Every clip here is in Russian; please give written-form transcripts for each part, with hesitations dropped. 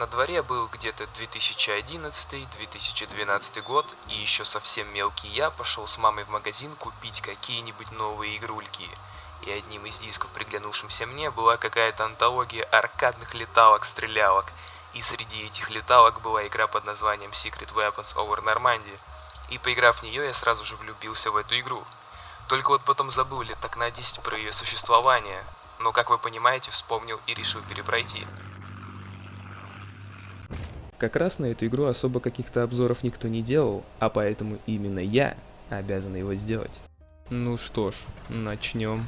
На дворе был где-то 2011-2012 год, и еще совсем мелкий я пошел с мамой в магазин купить какие-нибудь новые игрульки. И одним из дисков, приглянувшимся мне, была какая-то антология аркадных леталок-стрелялок. И среди этих леталок была игра под названием Secret Weapons Over Normandy. И поиграв в нее, я сразу же влюбился в эту игру. Только вот потом забыл лет так на 10 про ее существование. Но, как вы понимаете, вспомнил и решил перепройти. Как раз на эту игру особо каких-то обзоров никто не делал, а поэтому именно я обязан его сделать. Ну что ж, начнем.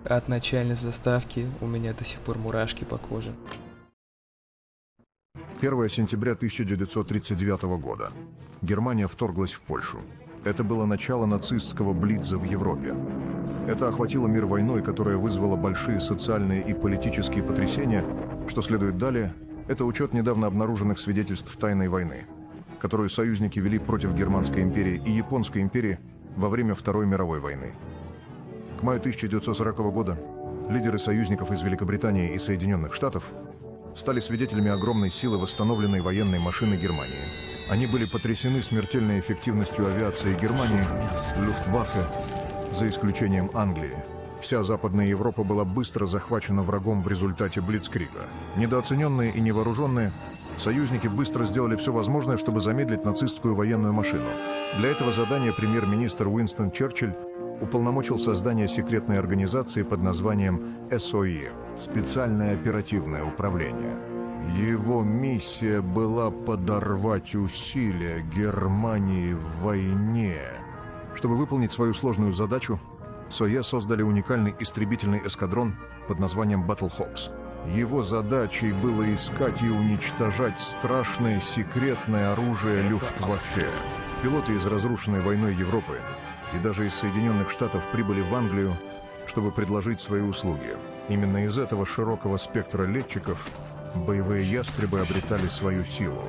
От начальной заставки у меня до сих пор мурашки по коже. 1 сентября 1939 года. Германия вторглась в Польшу. Это было начало нацистского блица в Европе. Это охватило мир войной, которая вызвала большие социальные и политические потрясения. Что следует далее, это учет недавно обнаруженных свидетельств тайной войны, которую союзники вели против Германской империи и Японской империи во время Второй мировой войны. К маю 1940 года лидеры союзников из Великобритании и Соединенных Штатов стали свидетелями огромной силы восстановленной военной машины Германии. Они были потрясены смертельной эффективностью авиации Германии, Люфтваффе, за исключением Англии. Вся Западная Европа была быстро захвачена врагом в результате блицкрига. Недооцененные и невооруженные, союзники быстро сделали все возможное, чтобы замедлить нацистскую военную машину. Для этого задания премьер-министр Уинстон Черчилль уполномочил создание секретной организации под названием СОИ – Специальное оперативное управление. Его миссия была подорвать усилия Германии в войне. Чтобы выполнить свою сложную задачу, СОЕ создали уникальный истребительный эскадрон под названием Battle Hawks. Его задачей было искать и уничтожать страшное секретное оружие Люфтваффе. Пилоты из разрушенной войной Европы и даже из Соединенных Штатов прибыли в Англию, чтобы предложить свои услуги. Именно из этого широкого спектра летчиков боевые ястребы обретали свою силу.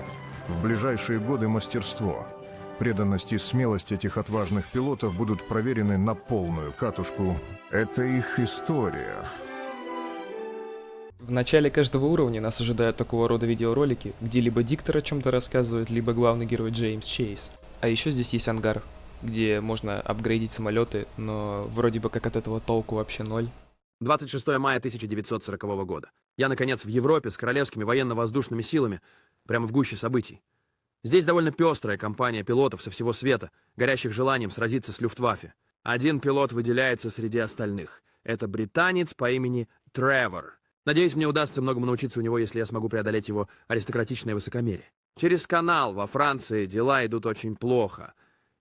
В ближайшие годы мастерство, преданность и смелость этих отважных пилотов будут проверены на полную катушку. Это их история. В начале каждого уровня нас ожидают такого рода видеоролики, где либо диктор о чем-то рассказывает, либо главный герой Джеймс Чейз. А еще здесь есть ангар, где можно апгрейдить самолеты, но вроде бы как от этого толку вообще ноль. 26 мая 1940 года. Я, наконец, в Европе с королевскими военно-воздушными силами, прямо в гуще событий. Здесь довольно пестрая компания пилотов со всего света, горящих желанием сразиться с Люфтваффе. Один пилот выделяется среди остальных. Это британец по имени Тревор. Надеюсь, мне удастся многому научиться у него, если я смогу преодолеть его аристократичное высокомерие. Через канал во Франции дела идут очень плохо.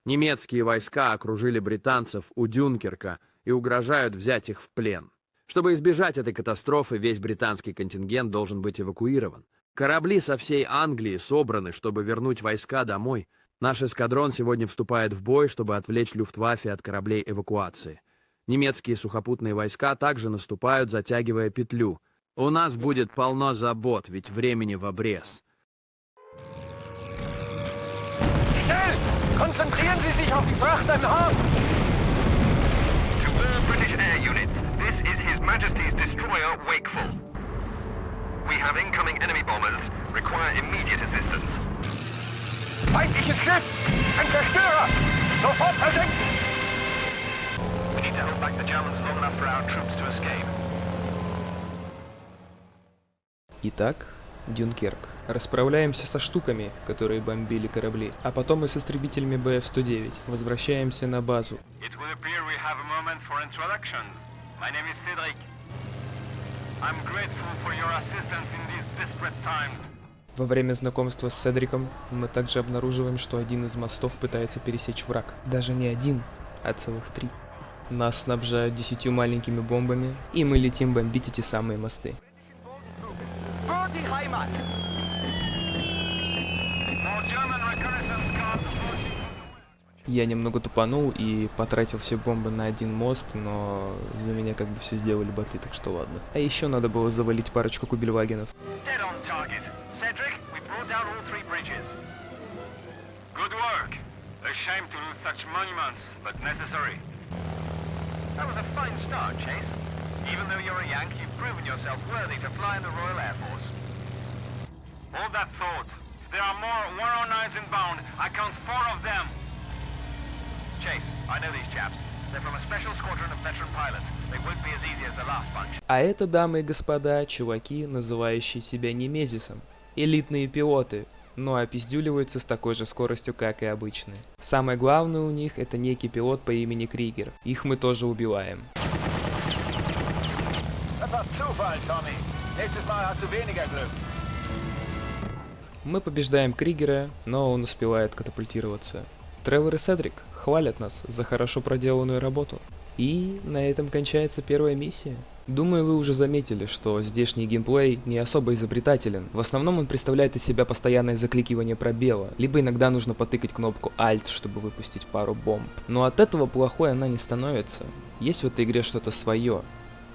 Немецкие войска окружили британцев у Дюнкерка и угрожают взять их в плен. Чтобы избежать этой катастрофы, весь британский контингент должен быть эвакуирован. Корабли со всей Англии собраны, чтобы вернуть войска домой. Наш эскадрон сегодня вступает в бой, чтобы отвлечь Люфтваффе от кораблей эвакуации. Немецкие сухопутные войска также наступают, затягивая петлю. У нас будет полно забот, ведь времени в обрез. Konzentrieren Sie sich auf die Fracht im Hafen! To all British air units, this is His Majesty's destroyer Wakeful. We have incoming enemy bombers. Require immediate assistance. Feindliches Schiff! Ein Zerstörer! Sofort versenken! We need to hold back the Germans long enough for our troops to escape. Итак, Дюнкерк. Расправляемся со штуками, которые бомбили корабли, а потом и с истребителями БФ-109. Возвращаемся на базу. It will appear we have a moment for introduction. My name is Cedric. I'm grateful for your assistance in these desperate times. Во время знакомства с Седриком мы также обнаруживаем, что один из мостов пытается пересечь враг. Даже не один, а целых 3. Нас снабжают 10 маленькими бомбами, и мы летим бомбить эти самые мосты. Sofort die Heimat! More German reconnaissance cars approaching. Я немного тупанул и потратил все бомбы на один мост, но за меня как бы все сделали боты, так что ладно. А еще надо было завалить парочку кубельвагенов. Dead on target. Cedric, we brought down all 3 bridges. Good work. A shame to lose such monuments, but necessary. That was a fine start, Chase. Even though you're a Yank, you've proven yourself worthy to fly in the Royal Air Force. Hold that thought. There are more 109s inbound. I count 4 of them. Chase, I know these chaps. They're from a special squadron of veteran pilots. They won't be as easy as the last bunch. А это, дамы и господа, чуваки, называющие себя Немезисом. Элитные пилоты, но опиздюливаются с такой же скоростью, как и обычные. Самое главное у них это некий пилот по имени Кригер. Их мы тоже убиваем. Das war Zufall, Tommy. Nächstes Mal hast du weniger Glück. Мы побеждаем Кригера, но он успевает катапультироваться. Тревор и Седрик хвалят нас за хорошо проделанную работу. И на этом кончается первая миссия. Думаю, вы уже заметили, что здешний геймплей не особо изобретателен. В основном он представляет из себя постоянное закликивание пробела, либо иногда нужно потыкать кнопку Alt, чтобы выпустить пару бомб. Но от этого плохой она не становится. Есть в этой игре что-то свое,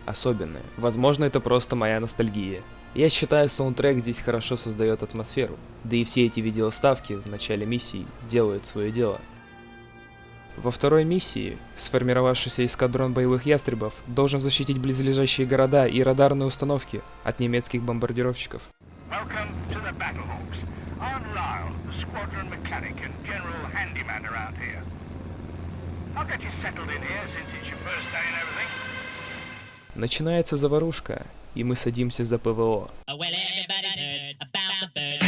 особенное. Возможно, это просто моя ностальгия. Я считаю, саундтрек здесь хорошо создает атмосферу. Да и все эти видеоставки в начале миссии делают свое дело. Во второй миссии сформировавшийся эскадрон боевых ястребов должен защитить близлежащие города и радарные установки от немецких бомбардировщиков. Welcome to the Battlehawks. I'm Lyle, the squadron mechanic and general handyman around here. I'll get you settled in here since it's your first day and everything. Начинается заварушка, и мы садимся за ПВО. Well, everybody's heard about the bird.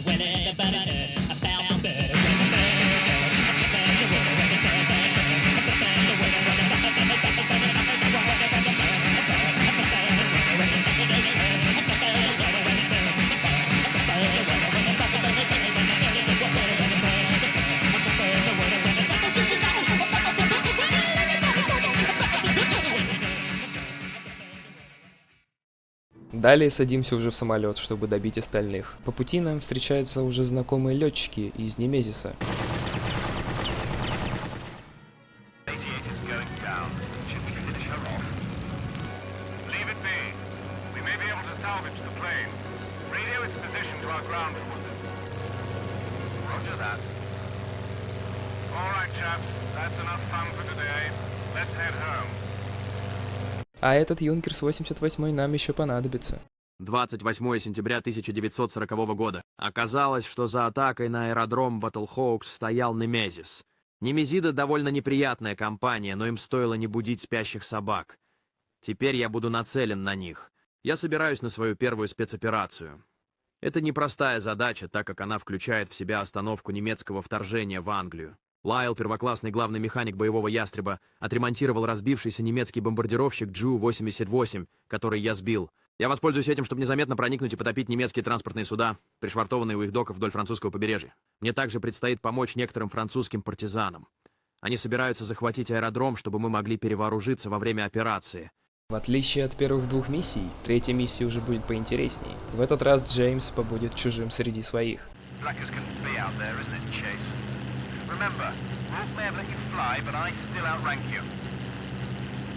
Well, everybody's heard about the bird. Далее садимся уже в самолет, чтобы добить остальных. По пути нам встречаются уже знакомые летчики из Немезиса. А этот Юнкерс 88 нам еще понадобится. 28 сентября 1940 года. Оказалось, что за атакой на аэродром Баттлхоукс стоял Немезис. Немезиды довольно неприятная компания, но им стоило не будить спящих собак. Теперь я буду нацелен на них. Я собираюсь на свою первую спецоперацию. Это непростая задача, так как она включает в себя остановку немецкого вторжения в Англию. Лайл, первоклассный главный механик боевого ястреба, отремонтировал разбившийся немецкий бомбардировщик Ju-88, который я сбил. Я воспользуюсь этим, чтобы незаметно проникнуть и потопить немецкие транспортные суда, пришвартованные у их доков вдоль французского побережья. Мне также предстоит помочь некоторым французским партизанам. Они собираются захватить аэродром, чтобы мы могли перевооружиться во время операции. В отличие от первых двух миссий, третья миссия уже будет поинтересней. В этот раз Джеймс побудет чужим среди своих. Remember, Wolf may have let you fly, but I still outrank you.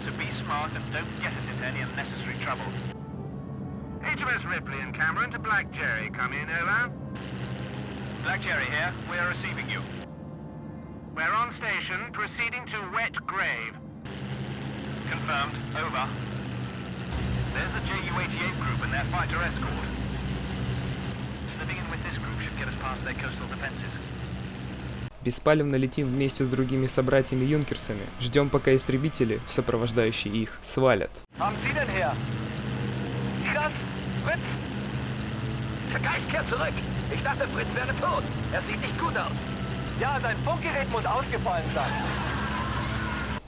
So be smart and don't get us into any unnecessary trouble. HMS Ripley and Cameron to Black Jerry. Come in, over. Black Jerry here. We are receiving you. We're on station, proceeding to Wet Grave. Confirmed. Over. There's the Ju-88 group and their fighter escort. Slipping in with this group should get us past their coastal defenses. Беспалевно летим вместе с другими собратьями-юнкерсами. Ждем, пока истребители, сопровождающие их, свалят. Haben Sie denn her? Silas? Fritz? Der Geist kehrt zurück. Ich dachte, Fritz wäre tot. Er sieht nicht gut aus. Ja, dein Funkgerät muss ausgefallen sein.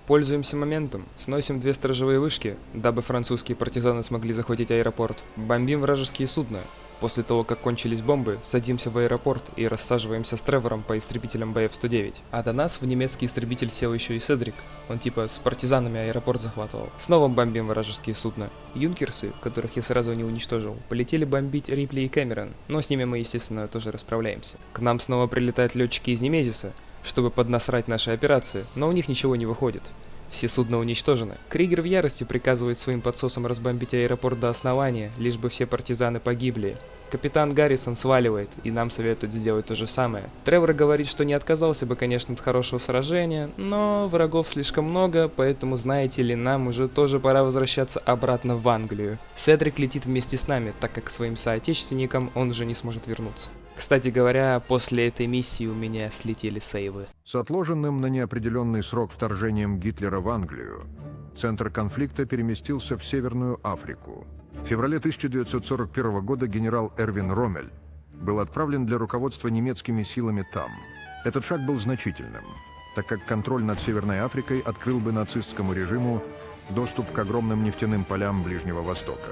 Пользуемся моментом, сносим 2 сторожевые вышки, дабы французские партизаны смогли захватить аэропорт. Бомбим вражеские судна. После того, как кончились бомбы, садимся в аэропорт и рассаживаемся с Тревором по истребителям БФ-109. А до нас в немецкий истребитель сел еще и Седрик. Он типа с партизанами аэропорт захватывал. Снова бомбим вражеские судна. Юнкерсы, которых я сразу не уничтожил, полетели бомбить Рипли и Кэмерон. Но с ними мы, естественно, тоже расправляемся. К нам снова прилетают летчики из Немезиса, чтобы поднасрать наши операции, но у них ничего не выходит. Все судна уничтожены. Кригер в ярости приказывает своим подсосам разбомбить аэропорт до основания, лишь бы все партизаны погибли. Капитан Гаррисон сваливает, и нам советуют сделать то же самое. Тревор говорит, что не отказался бы, конечно, от хорошего сражения, но врагов слишком много, поэтому, знаете ли, нам уже тоже пора возвращаться обратно в Англию. Седрик летит вместе с нами, так как к своим соотечественникам он уже не сможет вернуться. Кстати говоря, после этой миссии у меня слетели сейвы. С отложенным на неопределенный срок вторжением Гитлера в Англию центр конфликта переместился в Северную Африку. В феврале 1941 года генерал Эрвин Роммель был отправлен для руководства немецкими силами там. Этот шаг был значительным, так как контроль над Северной Африкой открыл бы нацистскому режиму доступ к огромным нефтяным полям Ближнего Востока.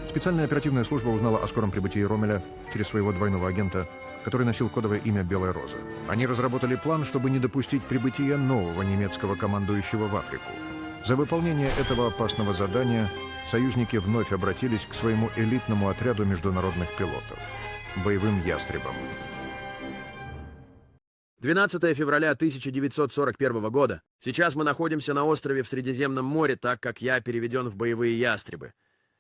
Специальная оперативная служба узнала о скором прибытии Роммеля через своего двойного агента, который носил кодовое имя «Белая Роза». Они разработали план, чтобы не допустить прибытия нового немецкого командующего в Африку. За выполнение этого опасного задания союзники вновь обратились к своему элитному отряду международных пилотов – боевым ястребам. 12 февраля 1941 года. Сейчас мы находимся на острове в Средиземном море, так как я переведен в боевые ястребы.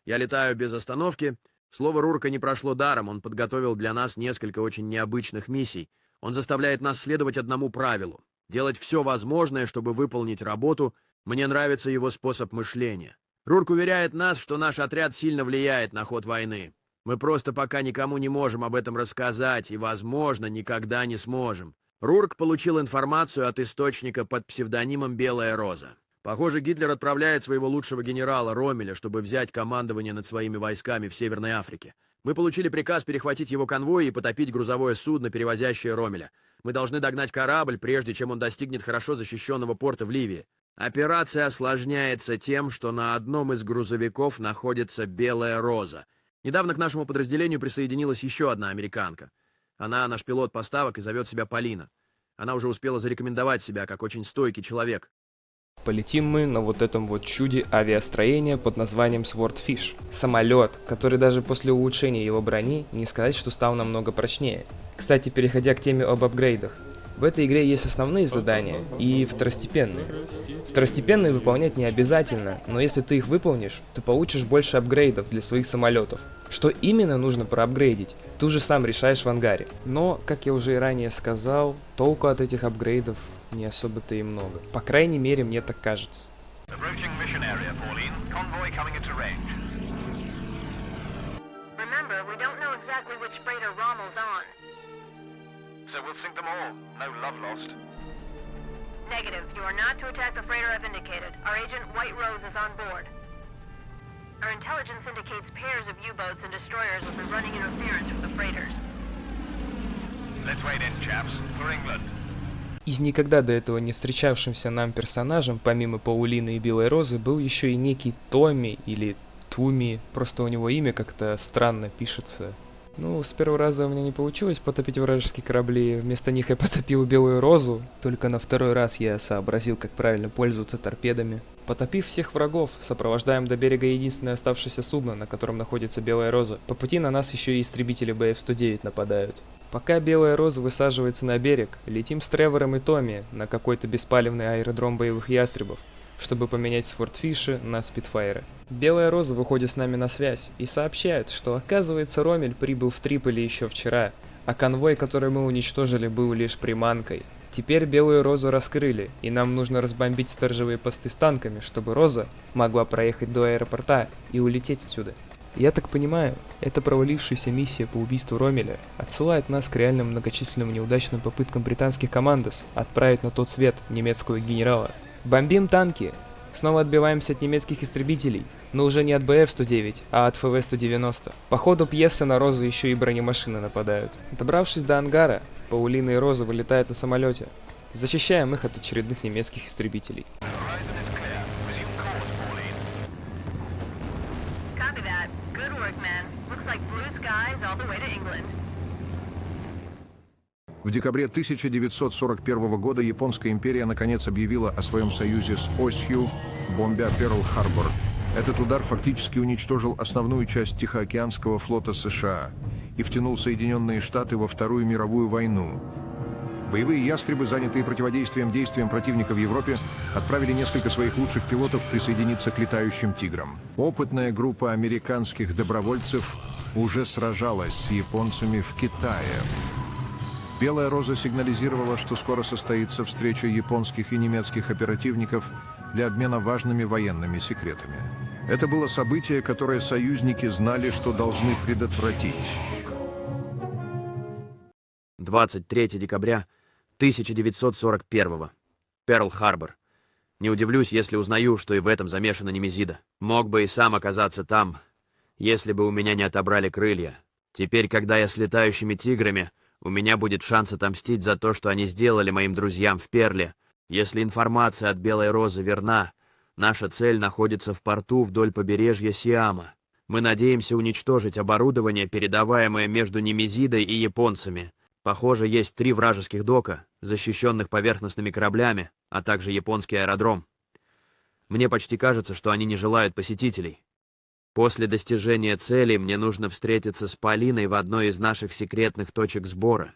Я летаю без остановки. Слово Рурка не прошло даром, он подготовил для нас несколько очень необычных миссий. Он заставляет нас следовать одному правилу — делать все возможное, чтобы выполнить работу. Мне нравится его способ мышления. Рурк уверяет нас, что наш отряд сильно влияет на ход войны. Мы просто пока никому не можем об этом рассказать и, возможно, никогда не сможем. Рурк получил информацию от источника под псевдонимом «Белая Роза». Похоже, Гитлер отправляет своего лучшего генерала Роммеля, чтобы взять командование над своими войсками в Северной Африке. Мы получили приказ перехватить его конвой и потопить грузовое судно, перевозящее Роммеля. Мы должны догнать корабль, прежде чем он достигнет хорошо защищенного порта в Ливии. Операция осложняется тем, что на одном из грузовиков находится «Белая Роза». Недавно к нашему подразделению присоединилась еще одна американка. Она наш пилот поставок и зовет себя Полина. Она уже успела зарекомендовать себя как очень стойкий человек. Полетим мы на вот этом вот чуде авиастроения под названием Swordfish. Самолет, который даже после улучшения его брони не сказать, что стал намного прочнее. Кстати, переходя к теме об апгрейдах. В этой игре есть основные задания и второстепенные. Второстепенные выполнять не обязательно, но если ты их выполнишь, то получишь больше апгрейдов для своих самолетов. Что именно нужно проапгрейдить, ты уже сам решаешь в ангаре. Но, как я уже и ранее сказал, толку от этих апгрейдов не особо-то и много. По крайней мере, мне так кажется. Approaching mission area, Pauline. Convoy coming into range. Remember, we don't know exactly which freighter Rommel's on. So we'll sink them all. No love lost. Negative. You are not to attack the freighter I've indicated. Our agent, White Rose, is on board. Our intelligence indicates pairs of U-boats and destroyers will be running interference with the freighters. Let's wade in, chaps. For England. Из никогда до этого не встречавшимся нам персонажем, помимо Паулины и Белой Розы, был еще и некий Томми или Туми, просто у него имя как-то странно пишется. Ну, с первого раза у меня не получилось потопить вражеские корабли, вместо них я потопил Белую Розу, только на второй раз я сообразил, как правильно пользоваться торпедами. Потопив всех врагов, сопровождаем до берега единственное оставшееся судно, на котором находится Белая Роза. По пути на нас еще и истребители БФ-109 нападают. Пока Белая Роза высаживается на берег, летим с Тревором и Томми на какой-то беспалевный аэродром боевых ястребов, чтобы поменять Swordfish'и на Спитфайры. Белая Роза выходит с нами на связь и сообщает, что оказывается Роммель прибыл в Триполи еще вчера, а конвой, который мы уничтожили, был лишь приманкой. Теперь Белую Розу раскрыли, и нам нужно разбомбить сторожевые посты с танками, чтобы Роза могла проехать до аэропорта и улететь отсюда. Я так понимаю, эта провалившаяся миссия по убийству Роммеля отсылает нас к реальным многочисленным неудачным попыткам британских командос отправить на тот свет немецкого генерала. Бомбим танки, снова отбиваемся от немецких истребителей, но уже не от БФ-109, а от ФВ-190. По ходу пьесы на Розу еще и бронемашины нападают. Добравшись до ангара, Паулина и Роза вылетают на самолете. Защищаем их от очередных немецких истребителей. Copy that. Good work, man. Looks like blue skies all the way to England. В декабре 1941 года Японская империя наконец объявила о своем союзе с осью, бомбя Перл-Харбор. Этот удар фактически уничтожил основную часть Тихоокеанского флота США и втянул Соединенные Штаты во Вторую мировую войну. Боевые ястребы, занятые противодействием действиям противника в Европе, отправили несколько своих лучших пилотов присоединиться к летающим «Тиграм». Опытная группа американских добровольцев уже сражалась с японцами в Китае. Белая роза сигнализировала, что скоро состоится встреча японских и немецких оперативников для обмена важными военными секретами. Это было событие, которое союзники знали, что должны предотвратить. 23 декабря 1941. Перл-Харбор. Не удивлюсь, если узнаю, что и в этом замешана Немезида. Мог бы и сам оказаться там, если бы у меня не отобрали крылья. Теперь, когда я с летающими тиграми, у меня будет шанс отомстить за то, что они сделали моим друзьям в Перле. Если информация от Белой Розы верна, наша цель находится в порту вдоль побережья Сиама. Мы надеемся уничтожить оборудование, передаваемое между Немезидой и японцами. Похоже, есть 3 вражеских дока, защищенных поверхностными кораблями, а также японский аэродром. Мне почти кажется, что они не желают посетителей. После достижения цели мне нужно встретиться с Полиной в одной из наших секретных точек сбора.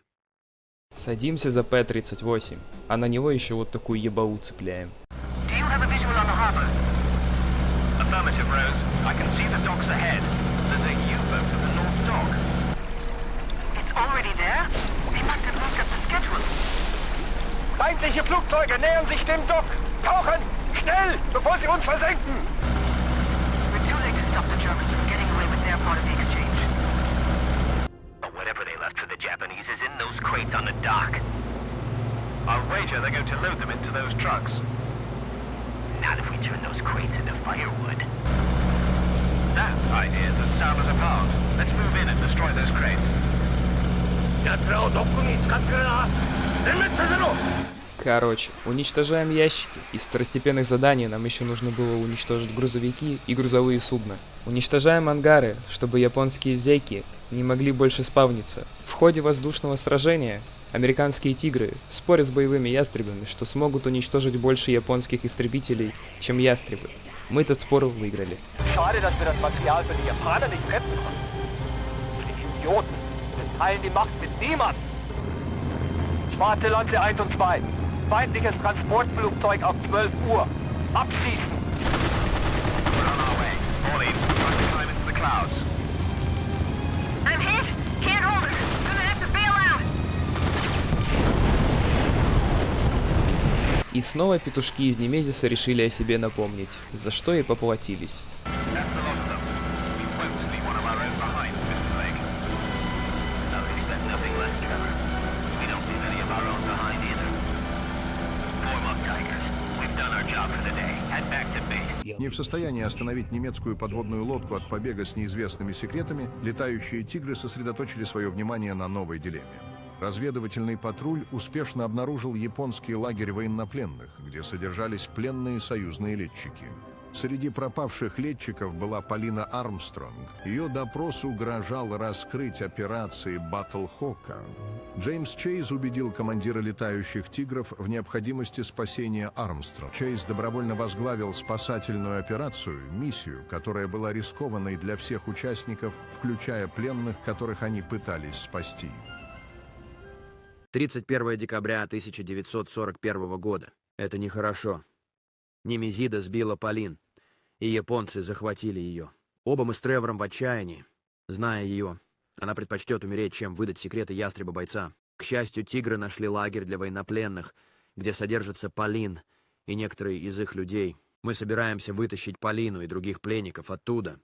Садимся за П-38, а на него еще вот такую ебалу цепляем. Do you have a visual on the harbor? Affirmative, Rose. I can see the docks ahead. There's a U-boat at the North Dock. It's already there? They must have moved up the schedule. Feindliche Flugzeuge nähern sich dem Dock. Tauchen! Schnell, bevor sie uns versenken! We're too late to stop the Germans from getting away with their part of the exchange. But whatever they left for the Japanese is in those crates on the dock. I'll wager they're going to load them into those trucks. Not if we turn those crates into firewood. That idea's as sound as a pound. Let's move in and destroy those crates. Короче, уничтожаем ящики. Из второстепенных заданий нам еще нужно было уничтожить грузовики и грузовые судна. Уничтожаем ангары, чтобы японские зэки не могли больше спавниться. В ходе воздушного сражения американские тигры спорят с боевыми ястребами, что смогут уничтожить больше японских истребителей, чем ястребы. Мы этот спор выиграли. Schade, dass wir das Material für die Japaner nicht retten konnten. Die Idioten. Wir teilen die Macht mit niemand. Schwarze Lanze 1 und 2. Feindliches Transportflugzeug auf 12 Uhr. Abschießen! We're on our way. Pauline, try to climb into the clouds. I'm hit! Can't hold her! Gonna have to bail out! И снова петушки из Немезиса решили о себе напомнить, за что и поплатились. That's the lot of them. We won't leave one of our own behind, Mr. Lake. I'll expect nothing less, Trevor. We don't leave any of our own behind either. Form up, Tigers. We've done our job for the day. Head back to base. Не в состоянии остановить немецкую подводную лодку от побега с неизвестными секретами, летающие «Тигры» сосредоточили свое внимание на новой дилемме. Разведывательный патруль успешно обнаружил японский лагерь военнопленных, где содержались пленные союзные летчики. Среди пропавших летчиков была Полина Армстронг. Ее допрос угрожал раскрыть операции «Батл Хока». Джеймс Чейз убедил командира летающих «Тигров» в необходимости спасения Армстронг. Чейз добровольно возглавил спасательную операцию, миссию, которая была рискованной для всех участников, включая пленных, которых они пытались спасти. 31 декабря 1941 года. Это нехорошо. Немезида сбила Полин, и японцы захватили ее. Оба мы с Тревором в отчаянии. Зная ее, она предпочтет умереть, чем выдать секреты ястреба-бойца. К счастью, «Тигры» нашли лагерь для военнопленных, где содержится Полин и некоторые из их людей. Мы собираемся вытащить Полину и других пленников оттуда,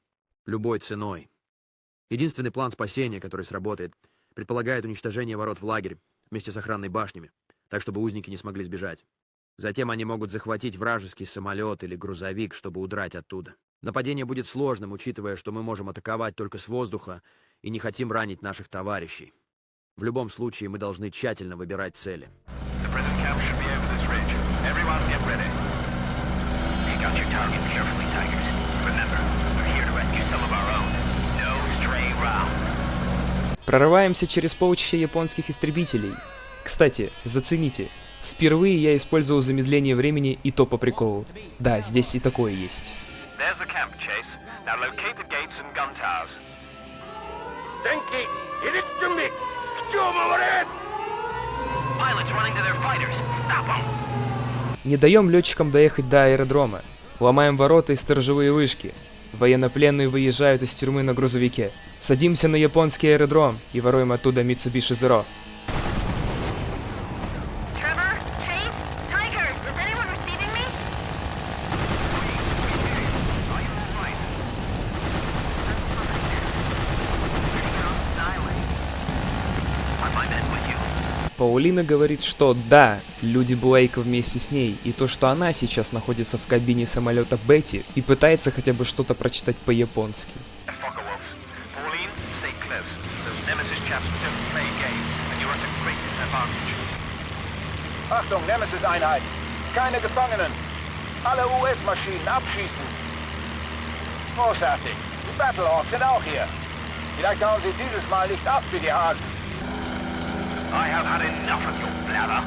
любой ценой. Единственный план спасения, который сработает, предполагает уничтожение ворот в лагерь вместе с охранной башнями, так чтобы узники не смогли сбежать. Затем они могут захватить вражеский самолет или грузовик, чтобы удрать оттуда. Нападение будет сложным, учитывая, что мы можем атаковать только с воздуха и не хотим ранить наших товарищей. В любом случае, мы должны тщательно выбирать цели. The prison camp should be over this ridge. Everyone get ready. Pick out your targets carefully, Tigers. Remember, we're here to rescue some of our own. No stray rounds. Прорываемся через полчища японских истребителей. Кстати, зацените. Впервые я использовал замедление времени, и то по приколу. Да, здесь и такое есть. There's the camp, Chase. Now locate the gates and gun towers. Pilots running to their fighters. Stop them. Не даем летчикам доехать до аэродрома. Ломаем ворота и сторожевые вышки. Военнопленные выезжают из тюрьмы на грузовике. Садимся на японский аэродром и воруем оттуда Mitsubishi Zero. Trevor? Chase? Tigers, is anyone receiving me? Are you all right? Are my men with you? Паулина говорит, что да, люди Блейка вместе с ней, и то, что она сейчас находится в кабине самолета Бетти и пытается хотя бы что-то прочитать по-японски. Focke-Wulfs. Pauline, stay close. Those Nemesis chaps don't play games, and you're at a great disadvantage. Achtung, Nemesis-Einheit. Keine Gefangenen. Alle US-Maschinen abschießen. Großartig. Die Battlehawks sind auch hier. Vielleicht hauen sie dieses Mal nicht ab wie die Hasen. I have had enough of your blather.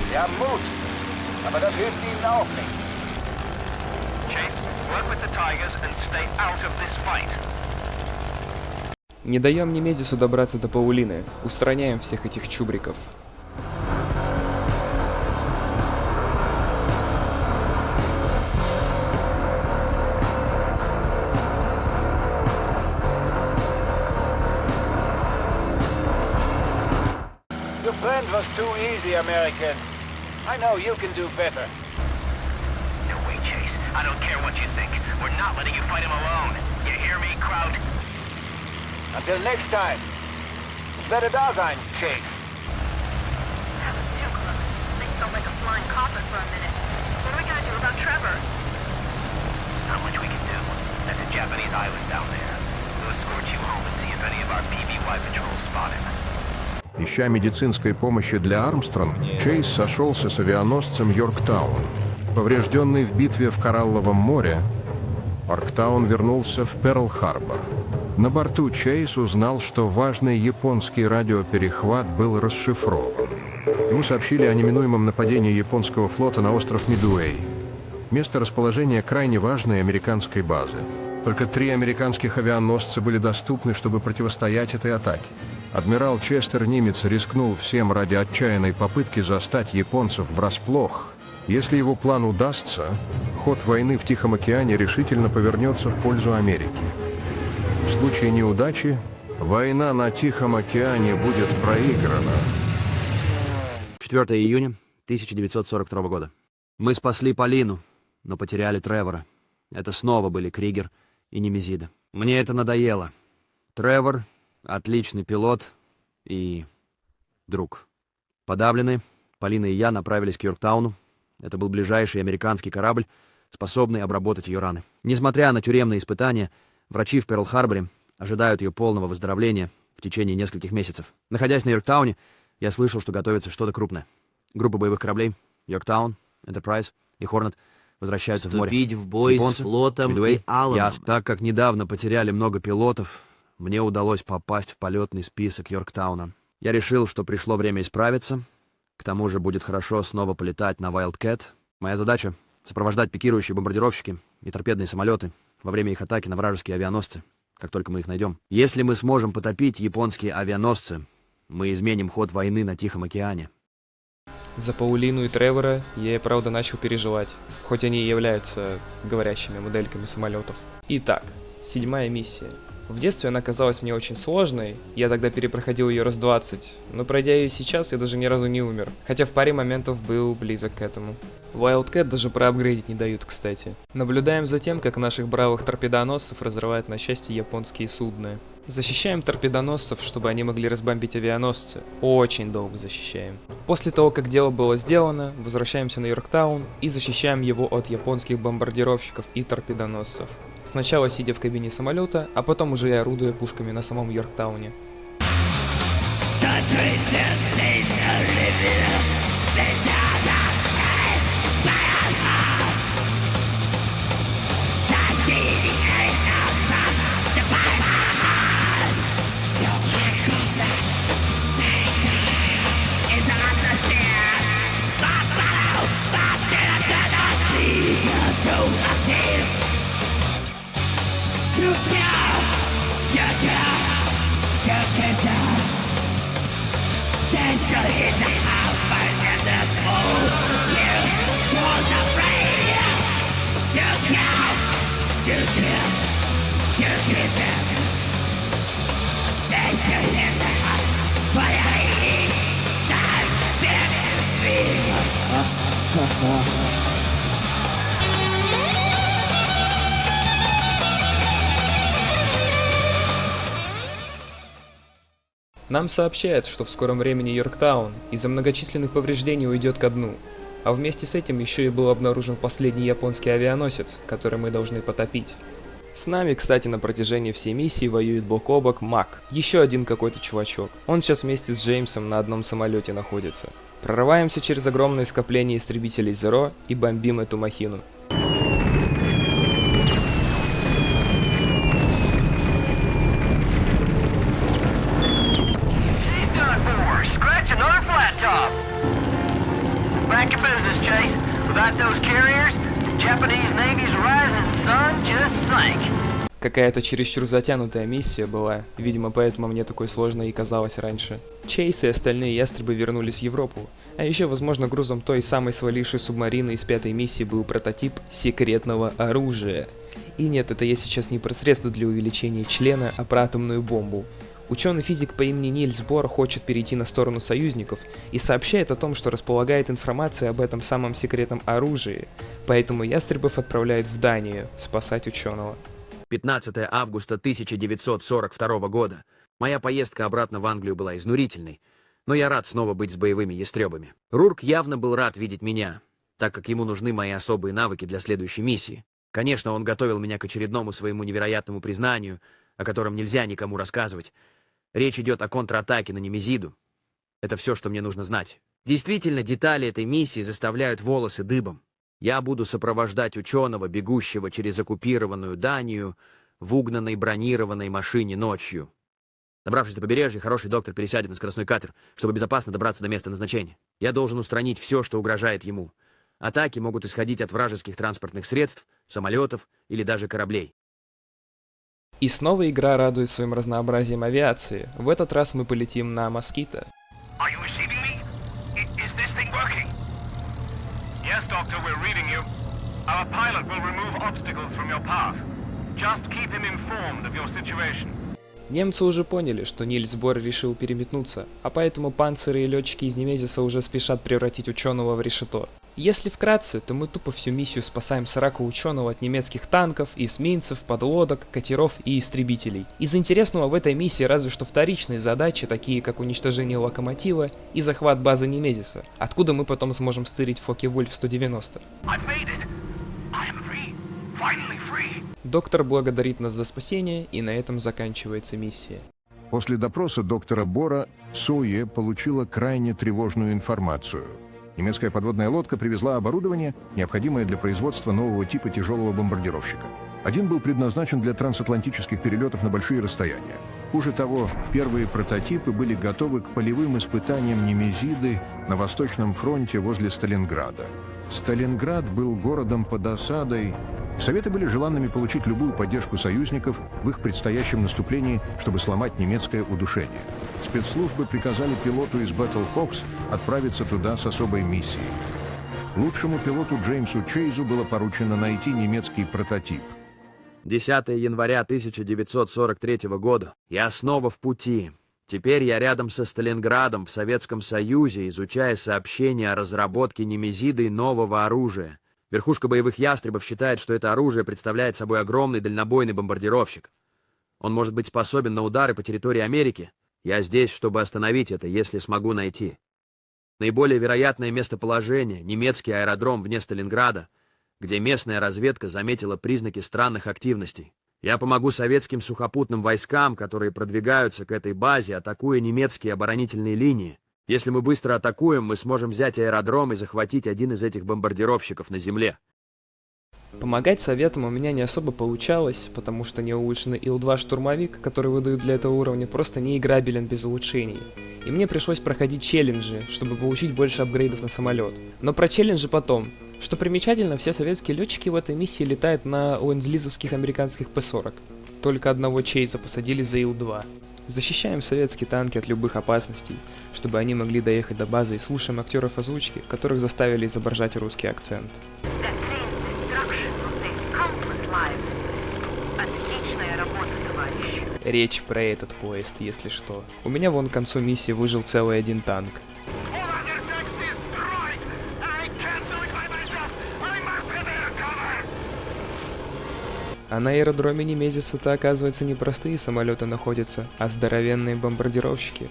Sie haben Mut. Aber das hilft ihnen auch nicht. Chase, work with the Tigers and stay out of this fight. Не даем Немезису добраться до Паулины, устраняем всех этих чубриков. Your plan was too easy, American. I know you can do better. No way, Chase. I don't care what you think. We're not letting you fight him alone. You hear me, Kraut? Until next time. Ich werde da sein, Chase. That was too close. Things felt like a flying coffin for a minute. What are we gonna do about Trevor? Not much we can do. That's a Japanese island down there. We'll escort you home and see if any of our PBY patrols spot him. Ища медицинской помощи для Армстронг, Чейз сошелся с авианосцем Йорктаун. Поврежденный в битве в Коралловом море, Йорктаун вернулся в Перл-Харбор. На борту Чейз узнал, что важный японский радиоперехват был расшифрован. Ему сообщили о неминуемом нападении японского флота на остров Мидуэй. Место расположения крайне важной американской базы. Только 3 американских авианосца были доступны, чтобы противостоять этой атаке. Адмирал Честер Нимец рискнул всем ради отчаянной попытки застать японцев врасплох. Если его план удастся, ход войны в Тихом океане решительно повернется в пользу Америки. В случае неудачи, война на Тихом океане будет проиграна. 4 июня 1942 года. Мы спасли Полину, но потеряли Тревора. Это снова были Кригер и Немезида. Мне это надоело. Тревор — отличный пилот и друг. Подавленные, Полина и я направились к Йорктауну. Это был ближайший американский корабль, способный обработать ее раны. Несмотря на тюремные испытания, врачи в Перл-Харборе ожидают ее полного выздоровления в течение нескольких месяцев. Находясь на Йорктауне, я слышал, что готовится что-то крупное. Группа боевых кораблей Йорктаун, Enterprise и Хорнет возвращаются в море. Вступить в бой Японцы, с флотом Мидуэй, и Алланом. Так как недавно потеряли много пилотов, мне удалось попасть в полетный список Йорктауна. Я решил, что пришло время исправиться. К тому же будет хорошо снова полетать на Wildcat. Моя задача — сопровождать пикирующие бомбардировщики и торпедные самолеты во время их атаки на вражеские авианосцы, как только мы их найдем. Если мы сможем потопить японские авианосцы, мы изменим ход войны на Тихом океане. За Паулину и Тревора я и правда начал переживать, хоть они и являются говорящими модельками самолетов. Итак, 7-я миссия. В детстве она казалась мне очень сложной, я тогда перепроходил ее раз 20, но пройдя ее сейчас, я даже ни разу не умер, хотя в паре моментов был близок к этому. Wildcat даже проапгрейдить не дают, кстати. Наблюдаем за тем, как наших бравых торпедоносцев разрывают на части японские судна. Защищаем торпедоносцев, чтобы они могли разбомбить авианосцы. Очень долго защищаем. После того, как дело было сделано, возвращаемся на Йорктаун и защищаем его от японских бомбардировщиков и торпедоносцев. Сначала сидя в кабине самолета, а потом уже и орудуя пушками на самом Йорктауне. Нам сообщают, что в скором времени Йорктаун из-за многочисленных повреждений уйдет ко дну. А вместе с этим еще и был обнаружен последний японский авианосец, который мы должны потопить. С нами, кстати, на протяжении всей миссии воюет бок о бок Мак. Еще один какой-то чувачок. Он сейчас вместе с Джеймсом на одном самолете находится. Прорываемся через огромное скопление истребителей Zero и бомбим эту махину. Back to business, Chase. Without those carriers, the Japanese Navy's rising sun just sank. Какая-то чересчур затянутая миссия была, видимо, поэтому мне такой сложной и казалось раньше. Чейз и остальные ястребы вернулись в Европу, а еще, возможно, грузом той самой свалившей субмарины из 5-й миссии был прототип секретного оружия. И нет, это я сейчас не про средства для увеличения члена, а про атомную бомбу. Ученый-физик по имени Нильс Бор хочет перейти на сторону союзников и сообщает о том, что располагает информацией об этом самом секретном оружии, поэтому ястребов отправляют в Данию спасать ученого. 15 августа 1942 года. Моя поездка обратно в Англию была изнурительной, но я рад снова быть с боевыми ястребами. Рурк явно был рад видеть меня, так как ему нужны мои особые навыки для следующей миссии. Конечно, он готовил меня к очередному своему невероятному признанию, о котором нельзя никому рассказывать. Речь идет о контратаке на Немезиду. Это все, что мне нужно знать. Действительно, детали этой миссии заставляют волосы дыбом. Я буду сопровождать ученого, бегущего через оккупированную Данию, в угнанной бронированной машине ночью. Добравшись до побережья, хороший доктор пересядет на скоростной катер, чтобы безопасно добраться до места назначения. Я должен устранить все, что угрожает ему. Атаки могут исходить от вражеских транспортных средств, самолетов или даже кораблей. И снова игра радует своим разнообразием авиации. В этот раз мы полетим на Москито. Are you receiving me? Is this thing working? Yes, Doctor, we're reading you. Our pilot will remove obstacles from your path. Just keep him informed of your situation. Немцы уже поняли, что Нильс Бор решил переметнуться, а поэтому панциры и летчики из Немезиса уже спешат превратить ученого в решето. Если вкратце, то мы тупо всю миссию спасаем Сараку ученого от немецких танков, эсминцев, подлодок, катеров и истребителей. Из интересного в этой миссии разве что вторичные задачи, такие как уничтожение локомотива и захват базы Немезиса, откуда мы потом сможем стырить Фоке-Вульф 190. Доктор благодарит нас за спасение, и на этом заканчивается миссия. После допроса доктора Бора Суе получила крайне тревожную информацию. Немецкая подводная лодка привезла оборудование, необходимое для производства нового типа тяжелого бомбардировщика. Один был предназначен для трансатлантических перелетов на большие расстояния. Хуже того, первые прототипы были готовы к полевым испытаниям Немезиды на Восточном фронте возле Сталинграда. Сталинград был городом под осадой. Советы были желанными получить любую поддержку союзников в их предстоящем наступлении, чтобы сломать немецкое удушение. Спецслужбы приказали пилоту из Battle Fox отправиться туда с особой миссией. Лучшему пилоту Джеймсу Чейзу было поручено найти немецкий прототип. 10 января 1943 года. Я снова в пути. Теперь я рядом со Сталинградом в Советском Союзе, изучая сообщения о разработке Немезиды нового оружия. Верхушка боевых ястребов считает, что это оружие представляет собой огромный дальнобойный бомбардировщик. Он может быть способен на удары по территории Америки. Я здесь, чтобы остановить это, если смогу найти. Наиболее вероятное местоположение — немецкий аэродром вне Сталинграда, где местная разведка заметила признаки странных активностей. Я помогу советским сухопутным войскам, которые продвигаются к этой базе, атакуя немецкие оборонительные линии. Если мы быстро атакуем, мы сможем взять аэродром и захватить один из этих бомбардировщиков на земле. Помогать советам у меня не особо получалось, потому что неулучшенный Ил-2 штурмовик, который выдают для этого уровня, просто не играбелен без улучшений. И мне пришлось проходить челленджи, чтобы получить больше апгрейдов на самолет. Но про челленджи потом. Что примечательно, все советские летчики в этой миссии летают на ленд-лизовских американских П-40. Только одного Чейза посадили за Ил-2. Защищаем советские танки от любых опасностей, чтобы они могли доехать до базы, и слушаем актеров озвучки, которых заставили изображать русский акцент. Отличная работа, товарищ. Речь про этот поезд, если что. У меня вон к концу миссии выжил целый один танк. А на аэродроме Немезиса-то, оказывается, не простые самолеты находятся, а здоровенные бомбардировщики,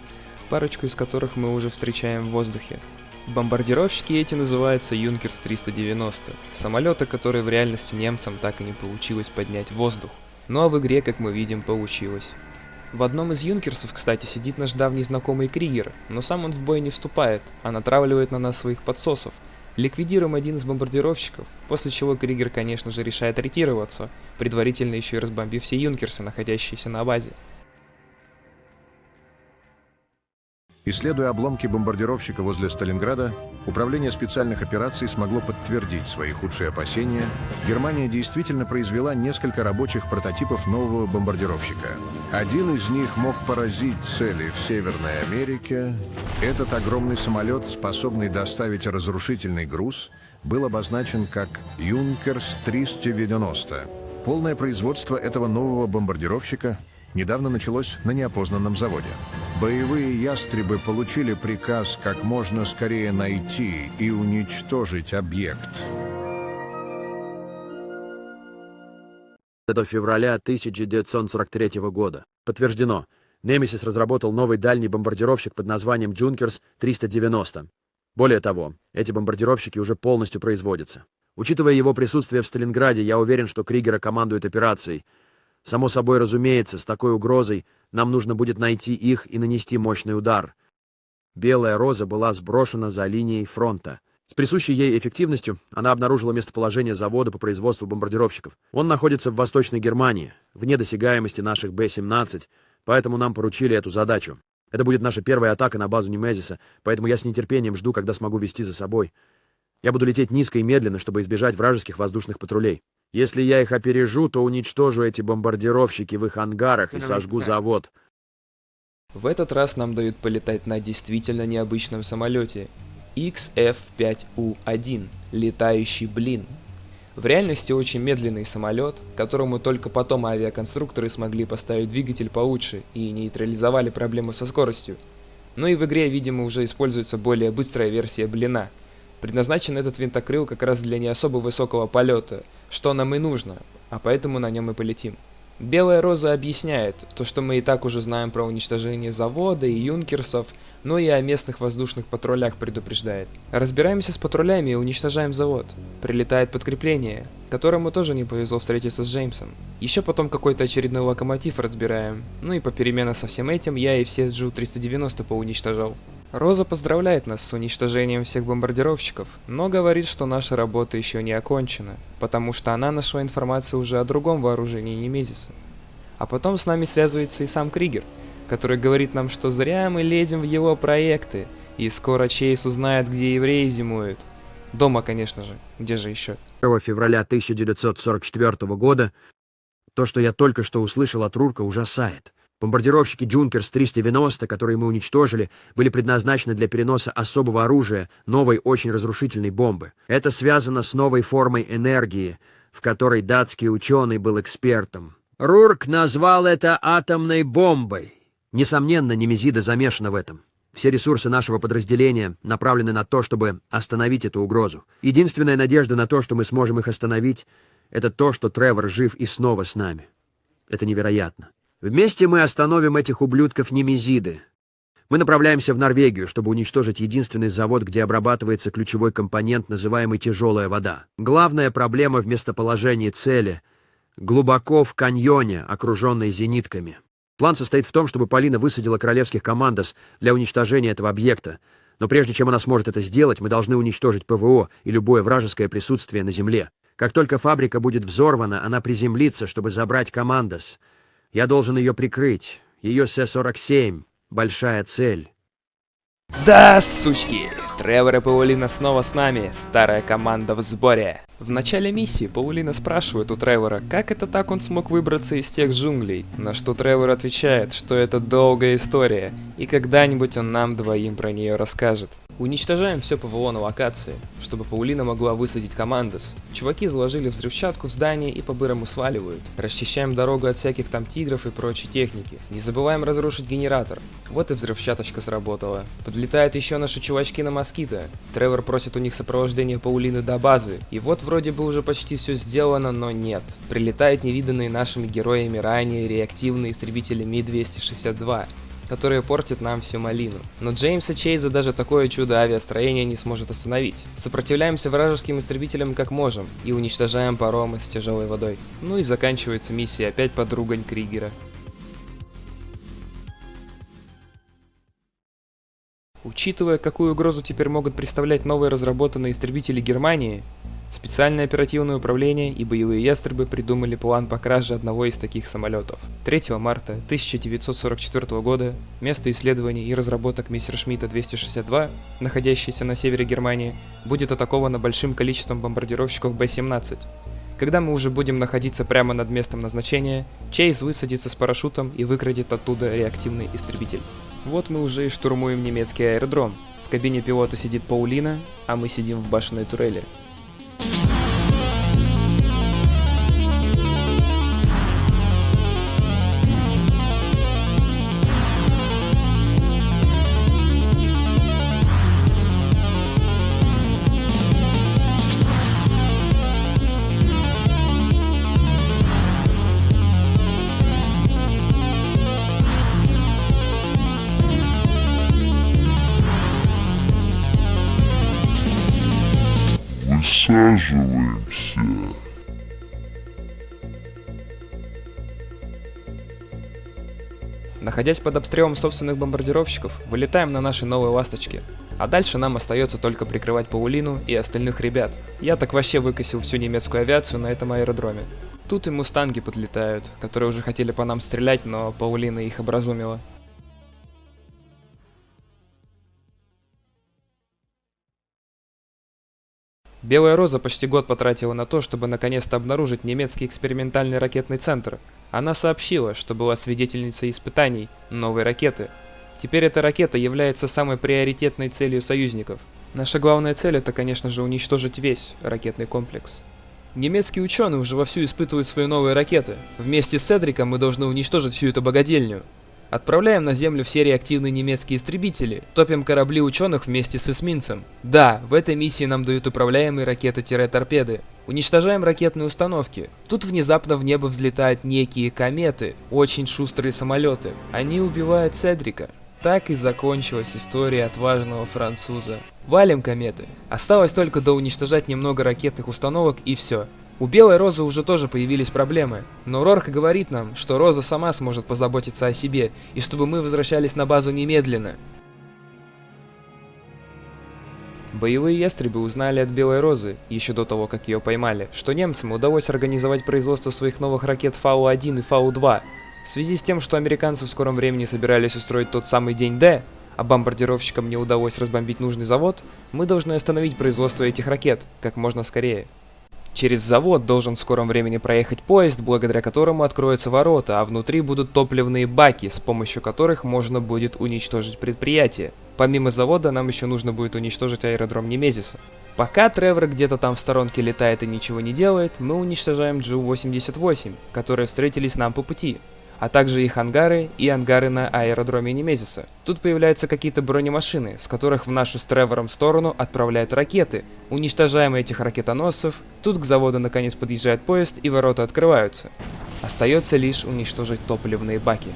парочку из которых мы уже встречаем в воздухе. Бомбардировщики эти называются Юнкерс-390, самолеты, которые в реальности немцам так и не получилось поднять в воздух. Ну а в игре, как мы видим, получилось. В одном из Юнкерсов, кстати, сидит наш давний знакомый Кригер, но сам он в бой не вступает, а натравливает на нас своих подсосов. Ликвидируем один из бомбардировщиков, после чего Кригер, конечно же, решает ретироваться, предварительно еще и разбомбив все Юнкерсы, находящиеся на базе. Исследуя обломки бомбардировщика возле Сталинграда, Управление специальных операций смогло подтвердить свои худшие опасения. Германия действительно произвела несколько рабочих прототипов нового бомбардировщика. Один из них мог поразить цели в Северной Америке. Этот огромный самолет, способный доставить разрушительный груз, был обозначен как Юнкерс-390. Полное производство этого нового бомбардировщика недавно началось на неопознанном заводе. Боевые ястребы получили приказ как можно скорее найти и уничтожить объект. До февраля 1943 года. Подтверждено. Немезис разработал новый дальний бомбардировщик под названием Junkers-390. Более того, эти бомбардировщики уже полностью производятся. Учитывая его присутствие в Сталинграде, я уверен, что Кригера командует операцией. Само собой разумеется, с такой угрозой нам нужно будет найти их и нанести мощный удар. Белая роза была сброшена за линией фронта. С присущей ей эффективностью она обнаружила местоположение завода по производству бомбардировщиков. Он находится в Восточной Германии, вне досягаемости наших Б-17, поэтому нам поручили эту задачу. Это будет наша первая атака на базу Немезиса, поэтому я с нетерпением жду, когда смогу вести за собой. Я буду лететь низко и медленно, чтобы избежать вражеских воздушных патрулей. Если я их опережу, то уничтожу эти бомбардировщики в их ангарах и сожгу завод. В этот раз нам дают полетать на действительно необычном самолете XF-5U-1, летающий блин. В реальности очень медленный самолет, которому только потом авиаконструкторы смогли поставить двигатель получше и нейтрализовали проблемы со скоростью. Но и в игре, видимо, уже используется более быстрая версия блина. Предназначен этот винтокрыл как раз для не особо высокого полета, что нам и нужно, а поэтому на нем и полетим. Белая роза объясняет то, что мы и так уже знаем про уничтожение завода и юнкерсов, но и о местных воздушных патрулях предупреждает. Разбираемся с патрулями и уничтожаем завод. Прилетает подкрепление, которому тоже не повезло встретиться с Джеймсом. Еще потом какой-то очередной локомотив разбираем, ну и попеременно со всем этим я и все Джу-390 поуничтожал. Роза поздравляет нас с уничтожением всех бомбардировщиков, но говорит, что наша работа еще не окончена, потому что она нашла информацию уже о другом вооружении Немезиса. А потом с нами связывается и сам Кригер, который говорит нам, что зря мы лезем в его проекты, и скоро Чейз узнает, где евреи зимуют. Дома, конечно же, где же еще? 1 февраля 1944 года то, что я только что услышал от Рурка, ужасает. Бомбардировщики Junkers-390, которые мы уничтожили, были предназначены для переноса особого оружия, новой очень разрушительной бомбы. Это связано с новой формой энергии, в которой датский ученый был экспертом. Рурк назвал это атомной бомбой. Несомненно, Немезида замешана в этом. Все ресурсы нашего подразделения направлены на то, чтобы остановить эту угрозу. Единственная надежда на то, что мы сможем их остановить, это то, что Тревор жив и снова с нами. Это невероятно. Вместе мы остановим этих ублюдков Немезиды. Мы направляемся в Норвегию, чтобы уничтожить единственный завод, где обрабатывается ключевой компонент, называемый тяжелая вода. Главная проблема в местоположении цели глубоко в каньоне, окруженной зенитками. План состоит в том, чтобы Полина высадила королевских командос для уничтожения этого объекта. Но прежде чем она сможет это сделать, мы должны уничтожить ПВО и любое вражеское присутствие на Земле. Как только фабрика будет взорвана, она приземлится, чтобы забрать командос. Я должен ее прикрыть. Ее С-47. Большая цель. Да, сучки! Тревор и Паулина снова с нами, старая команда в сборе. В начале миссии Паулина спрашивает у Тревора, как это так он смог выбраться из тех джунглей, на что Тревор отвечает, что это долгая история, и когда-нибудь он нам двоим про нее расскажет. Уничтожаем все ПВО на локации, чтобы Паулина могла высадить командос. Чуваки заложили взрывчатку в здание и по-бырому сваливают. Расчищаем дорогу от всяких там тигров и прочей техники. Не забываем разрушить генератор. Вот и взрывчаточка сработала. Подлетают еще наши чувачки на москито. Тревор просит у них сопровождение Паулины до базы. И вот вроде бы уже почти все сделано, но нет. Прилетают невиданные нашими героями ранее реактивные истребители Ми-262. Которые портят нам всю малину. Но Джеймса Чейза даже такое чудо авиастроения не сможет остановить. Сопротивляемся вражеским истребителям как можем и уничтожаем паромы с тяжелой водой. Ну и заканчивается миссия опять под ругань Кригера. Учитывая, какую угрозу теперь могут представлять новые разработанные истребители Германии, специальное оперативное управление и боевые ястребы придумали план по краже одного из таких самолетов. 3 марта 1944 года место исследований и разработок Мессершмитта 262, находящееся на севере Германии, будет атаковано большим количеством бомбардировщиков Б-17. Когда мы уже будем находиться прямо над местом назначения, Чейз высадится с парашютом и выкрадет оттуда реактивный истребитель. Вот мы уже и штурмуем немецкий аэродром. В кабине пилота сидит Паулина, а мы сидим в башенной турели. Высаживаемся. Находясь под обстрелом собственных бомбардировщиков, вылетаем на наши новые ласточки. А дальше нам остается только прикрывать Паулину и остальных ребят. Я так вообще выкосил всю немецкую авиацию на этом аэродроме. Тут и мустанги подлетают, которые уже хотели по нам стрелять, но Паулина их образумила. Белая Роза почти год потратила на то, чтобы наконец-то обнаружить немецкий экспериментальный ракетный центр. Она сообщила, что была свидетельницей испытаний новой ракеты. Теперь эта ракета является самой приоритетной целью союзников. Наша главная цель — это, конечно же, уничтожить весь ракетный комплекс. Немецкие ученые уже вовсю испытывают свои новые ракеты. Вместе с Седриком мы должны уничтожить всю эту богадельню. Отправляем на Землю все реактивные немецкие истребители, топим корабли ученых вместе с эсминцем. Да, в этой миссии нам дают управляемые ракеты-торпеды. Уничтожаем ракетные установки. Тут внезапно в небо взлетают некие кометы, очень шустрые самолеты. Они убивают Седрика. Так и закончилась история отважного француза. Валим кометы. Осталось только доуничтожать немного ракетных установок и все. У Белой Розы уже тоже появились проблемы, но Рорк говорит нам, что Роза сама сможет позаботиться о себе, и чтобы мы возвращались на базу немедленно. Боевые ястребы узнали от Белой Розы, еще до того, как ее поймали, что немцам удалось организовать производство своих новых ракет Фау-1 и Фау-2. В связи с тем, что американцы в скором времени собирались устроить тот самый день Д, а бомбардировщикам не удалось разбомбить нужный завод, мы должны остановить производство этих ракет как можно скорее. Через завод должен в скором времени проехать поезд, благодаря которому откроются ворота, а внутри будут топливные баки, с помощью которых можно будет уничтожить предприятие. Помимо завода, нам еще нужно будет уничтожить аэродром Немезиса. Пока Тревор где-то там в сторонке летает и ничего не делает, мы уничтожаем Джу-88, которые встретились нам по пути, а также их ангары и ангары на аэродроме Немезиса. Тут появляются какие-то бронемашины, с которых в нашу с Тревором сторону отправляют ракеты. Уничтожаем этих ракетоносцев, тут к заводу наконец подъезжает поезд и ворота открываются. Остается лишь уничтожить топливные баки.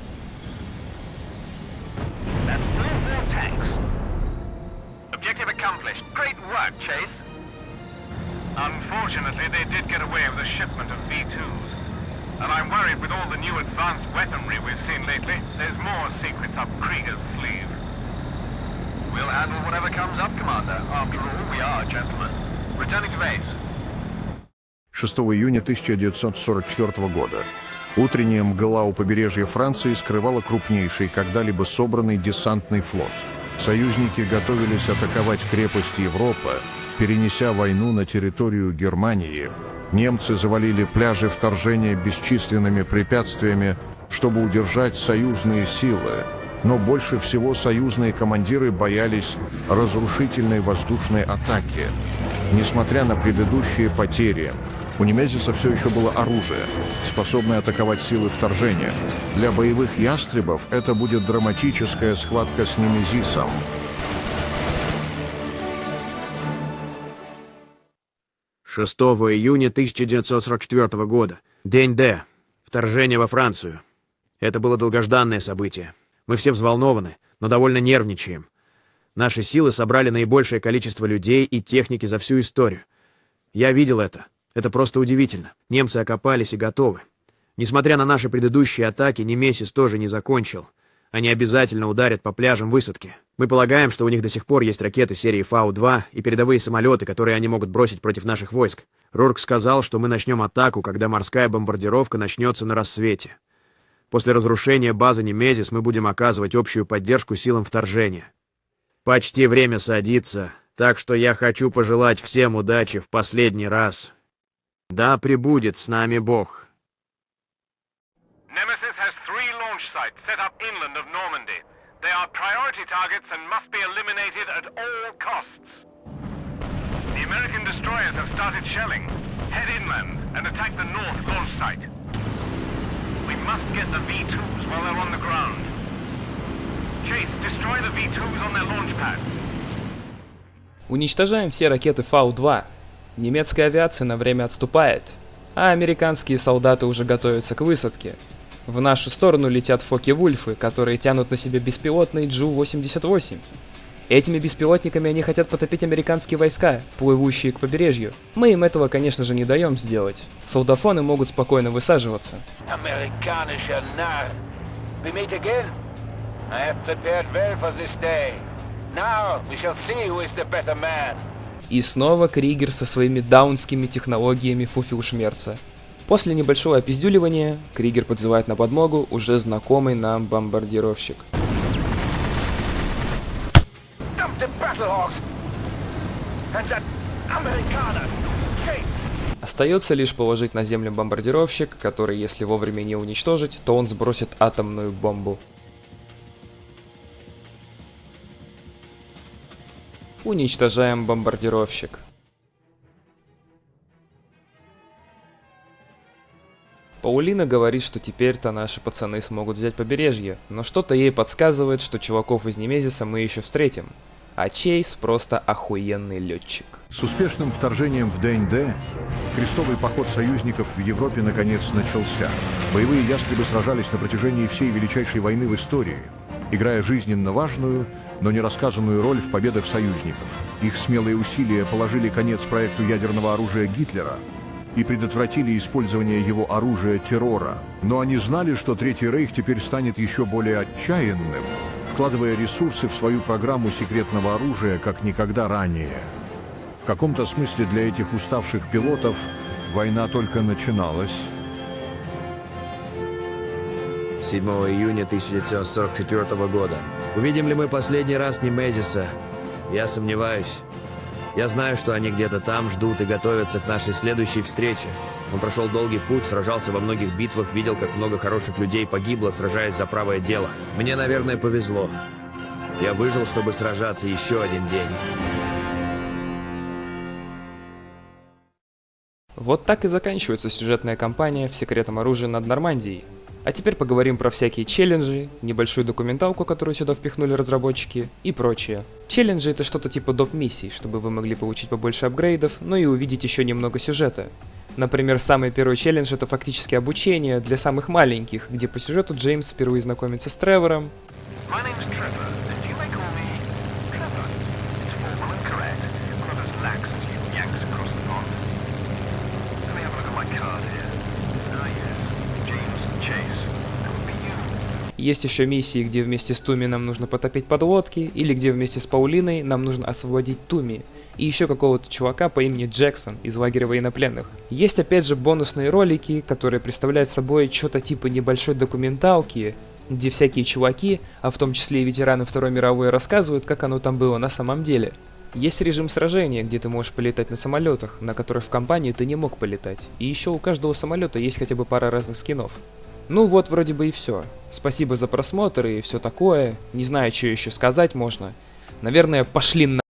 And I'm worried with all the new advanced weaponry we've seen lately, there's more secrets up Krieger's sleeve. We'll handle whatever comes up, Commander. After all, we are gentlemen. Returning to base. 6 июня 1944 года. Утренняя мгла у побережья Франции скрывала крупнейший когда-либо собранный десантный флот. Союзники готовились атаковать крепость Европа, перенеся войну на территорию Германии. Немцы завалили пляжи вторжения бесчисленными препятствиями, чтобы удержать союзные силы. Но больше всего союзные командиры боялись разрушительной воздушной атаки. Несмотря на предыдущие потери, у Немезиса все еще было оружие, способное атаковать силы вторжения. Для боевых ястребов это будет драматическая схватка с Немезисом. «6 июня 1944 года. День Д. Вторжение во Францию. Это было долгожданное событие. Мы все взволнованы, но довольно нервничаем. Наши силы собрали наибольшее количество людей и техники за всю историю. Я видел это. Это просто удивительно. Немцы окопались и готовы. Несмотря на наши предыдущие атаки, Немезис тоже не закончил. Они обязательно ударят по пляжам высадки. Мы полагаем, что у них до сих пор есть ракеты серии Фау-2 и передовые самолеты, которые они могут бросить против наших войск. Рурк сказал, что мы начнем атаку, когда морская бомбардировка начнется на рассвете. После разрушения базы Немезис мы будем оказывать общую поддержку силам вторжения. Почти время садится, так что я хочу пожелать всем удачи в последний раз. Да пребудет с нами Бог. Nemesis has 3 launch sites set up inland of Normandy. They are priority targets and must be eliminated at all costs. The American destroyers have started shelling. Head inland and attack the north launch site. We must get the V2s while they're on the ground. Chase, destroy the V2s on their launch pads. Уничтожаем все ракеты Фау-2. Немецкая авиация на время отступает, а американские солдаты уже готовятся к высадке. В нашу сторону летят Фоке-Вульфы, которые тянут на себе беспилотный Джу-88. Этими беспилотниками они хотят потопить американские войска, плывущие к побережью. Мы им этого, конечно же, не даем сделать. Солдафоны могут спокойно высаживаться. Amerikanischer Narr. We meet again. I have prepared well for this day. Now we shall see who is the better man. И снова Кригер со своими даунскими технологиями Фуфелшмерца. После небольшого опиздюливания Кригер подзывает на подмогу уже знакомый нам бомбардировщик. Остается лишь положить на землю бомбардировщик, который, если вовремя не уничтожить, то он сбросит атомную бомбу. Уничтожаем бомбардировщик. Паулина говорит, что теперь-то наши пацаны смогут взять побережье, но что-то ей подсказывает, что чуваков из Немезиса мы еще встретим. А Чейз просто охуенный летчик. С успешным вторжением в день Д крестовый поход союзников в Европе наконец начался. Боевые ястребы сражались на протяжении всей величайшей войны в истории, играя жизненно важную, но не рассказанную роль в победах союзников. Их смелые усилия положили конец проекту ядерного оружия Гитлера и предотвратили использование его оружия террора. Но они знали, что Третий Рейх теперь станет еще более отчаянным, вкладывая ресурсы в свою программу секретного оружия, как никогда ранее. В каком-то смысле для этих уставших пилотов война только начиналась. 7 июня 1944 года. Увидим ли мы последний раз Немезиса? Я сомневаюсь. Я знаю, что они где-то там ждут и готовятся к нашей следующей встрече. Он прошел долгий путь, сражался во многих битвах, видел, как много хороших людей погибло, сражаясь за правое дело. Мне, наверное, повезло. Я выжил, чтобы сражаться еще один день. Вот так и заканчивается сюжетная кампания в секретном оружии над Нормандией. А теперь поговорим про всякие челленджи, небольшую документалку, которую сюда впихнули разработчики, и прочее. Челленджи — это что-то типа доп-миссий, чтобы вы могли получить побольше апгрейдов, но и увидеть еще немного сюжета. Например, самый первый челлендж — это фактически обучение для самых маленьких, где по сюжету Джеймс впервые знакомится с Тревором. Есть еще миссии, где вместе с Туми нам нужно потопить подлодки, или где вместе с Паулиной нам нужно освободить Туми, и еще какого-то чувака по имени Джексон из лагеря военнопленных. Есть опять же бонусные ролики, которые представляют собой что-то типа небольшой документалки, где всякие чуваки, а в том числе и ветераны Второй мировой, рассказывают, как оно там было на самом деле. Есть режим сражения, где ты можешь полетать на самолетах, на которых в компании ты не мог полетать. И еще у каждого самолета есть хотя бы пара разных скинов. Ну вот вроде бы и все. Спасибо за просмотр и все такое. Не знаю, что еще сказать можно. Наверное, пошли на...